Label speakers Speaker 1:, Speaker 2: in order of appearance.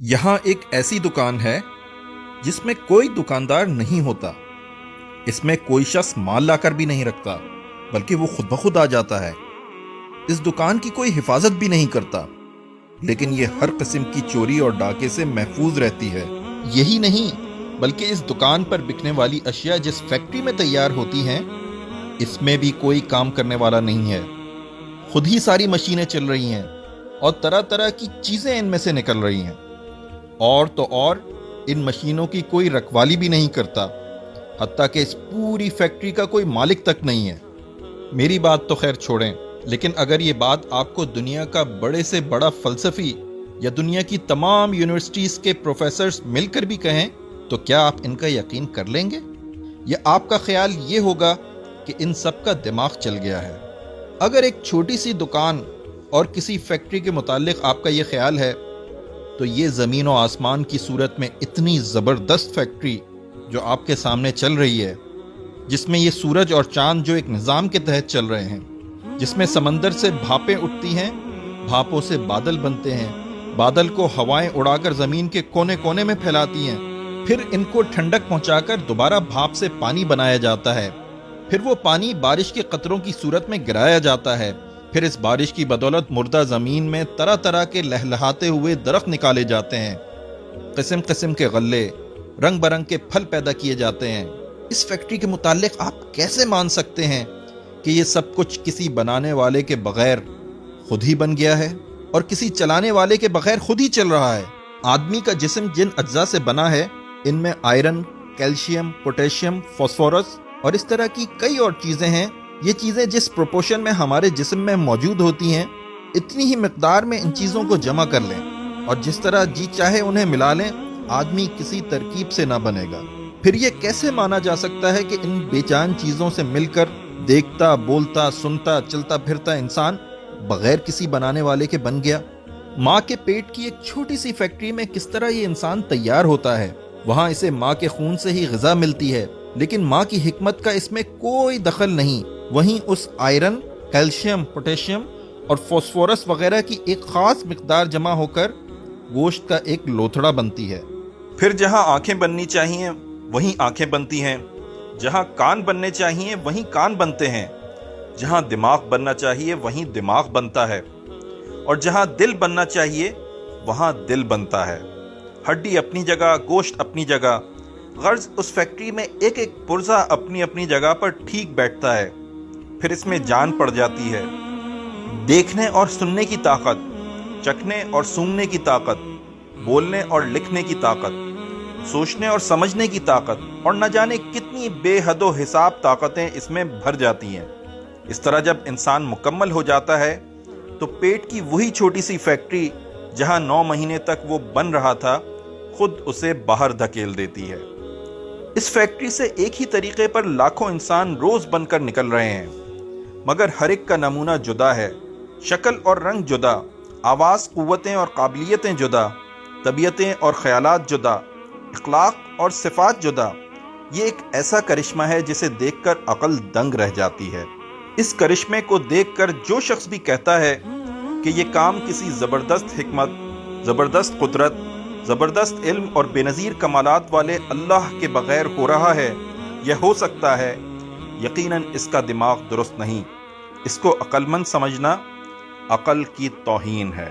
Speaker 1: یہاں ایک ایسی دکان ہے جس میں کوئی دکاندار نہیں ہوتا. اس میں کوئی شخص مال لا کر بھی نہیں رکھتا بلکہ وہ خود بخود آ جاتا ہے. اس دکان کی کوئی حفاظت بھی نہیں کرتا لیکن یہ ہر قسم کی چوری اور ڈاکے سے محفوظ رہتی ہے. یہی نہیں بلکہ اس دکان پر بکنے والی اشیاء جس فیکٹری میں تیار ہوتی ہیں اس میں بھی کوئی کام کرنے والا نہیں ہے. خود ہی ساری مشینیں چل رہی ہیں اور طرح طرح کی چیزیں ان میں سے نکل رہی ہیں. اور تو اور ان مشینوں کی کوئی رکھوالی بھی نہیں کرتا، حتیٰ کہ اس پوری فیکٹری کا کوئی مالک تک نہیں ہے. میری بات تو خیر چھوڑیں، لیکن اگر یہ بات آپ کو دنیا کا بڑے سے بڑا فلسفی یا دنیا کی تمام یونیورسٹیز کے پروفیسرز مل کر بھی کہیں تو کیا آپ ان کا یقین کر لیں گے؟ یا آپ کا خیال یہ ہوگا کہ ان سب کا دماغ چل گیا ہے؟ اگر ایک چھوٹی سی دکان اور کسی فیکٹری کے متعلق آپ کا یہ خیال ہے تو یہ زمین و آسمان کی صورت میں اتنی زبردست فیکٹری جو آپ کے سامنے چل رہی ہے، جس میں یہ سورج اور چاند جو ایک نظام کے تحت چل رہے ہیں، جس میں سمندر سے بھاپیں اٹھتی ہیں، بھاپوں سے بادل بنتے ہیں، بادل کو ہوائیں اڑا کر زمین کے کونے کونے میں پھیلاتی ہیں، پھر ان کو ٹھنڈک پہنچا کر دوبارہ بھاپ سے پانی بنایا جاتا ہے، پھر وہ پانی بارش کے قطروں کی صورت میں گرایا جاتا ہے، پھر اس بارش کی بدولت مردہ زمین میں طرح طرح کے لہلہاتے ہوئے درخت نکالے جاتے ہیں، قسم قسم کے غلے، رنگ برنگ کے پھل پیدا کیے جاتے ہیں. اس فیکٹری کے متعلق آپ کیسے مان سکتے ہیں کہ یہ سب کچھ کسی بنانے والے کے بغیر خود ہی بن گیا ہے اور کسی چلانے والے کے بغیر خود ہی چل رہا ہے؟ آدمی کا جسم جن اجزاء سے بنا ہے ان میں آئرن، کیلشیم، پوٹیشیم، فاسفورس اور اس طرح کی کئی اور چیزیں ہیں. یہ چیزیں جس پروپورشن میں ہمارے جسم میں موجود ہوتی ہیں اتنی ہی مقدار میں ان چیزوں کو جمع کر لیں اور جس طرح جی چاہے انہیں ملا لیں، آدمی کسی ترکیب سے نہ بنے گا. پھر یہ کیسے مانا جا سکتا ہے کہ ان بے جان چیزوں سے مل کر دیکھتا، بولتا، سنتا، چلتا پھرتا انسان بغیر کسی بنانے والے کے بن گیا؟ ماں کے پیٹ کی ایک چھوٹی سی فیکٹری میں کس طرح یہ انسان تیار ہوتا ہے؟ وہاں اسے ماں کے خون سے ہی غذا ملتی ہے، لیکن ماں کی حکمت کا اس میں کوئی دخل نہیں. وہیں اس آئرن، کیلشیم، پوٹیشیم اور فاسفورس وغیرہ کی ایک خاص مقدار جمع ہو کر گوشت کا ایک لوتھڑا بنتی ہے. پھر جہاں آنکھیں بننی چاہیے وہیں آنکھیں بنتی ہیں، جہاں کان بننے چاہیے وہیں کان بنتے ہیں، جہاں دماغ بننا چاہیے وہیں دماغ بنتا ہے، اور جہاں دل بننا چاہیے وہاں دل بنتا ہے. ہڈی اپنی جگہ، گوشت اپنی جگہ، غرض اس فیکٹری میں ایک ایک پرزہ اپنی اپنی جگہ پر ٹھیک بیٹھتا ہے. پھر اس میں جان پڑ جاتی ہے، دیکھنے اور سننے کی طاقت، چکھنے اور سونگھنے کی طاقت، بولنے اور لکھنے کی طاقت، سوچنے اور سمجھنے کی طاقت، اور نہ جانے کتنی بے حد و حساب طاقتیں اس میں بھر جاتی ہیں. اس طرح جب انسان مکمل ہو جاتا ہے تو پیٹ کی وہی چھوٹی سی فیکٹری جہاں 9 مہینے تک وہ بن رہا تھا خود اسے باہر دھکیل دیتی ہے. اس فیکٹری سے ایک ہی طریقے پر لاکھوں انسان روز بن کر نکل رہے ہیں، مگر ہر ایک کا نمونہ جدا ہے، شکل اور رنگ جدا، آواز، قوتیں اور قابلیتیں جدا، طبیعتیں اور خیالات جدا، اخلاق اور صفات جدا. یہ ایک ایسا کرشمہ ہے جسے دیکھ کر عقل دنگ رہ جاتی ہے. اس کرشمے کو دیکھ کر جو شخص بھی کہتا ہے کہ یہ کام کسی زبردست حکمت، زبردست قدرت، زبردست علم اور بے نظیر کمالات والے اللہ کے بغیر ہو رہا ہے یا ہو سکتا ہے، یقیناً اس کا دماغ درست نہیں. اس کو عقل مند سمجھنا عقل کی توہین ہے.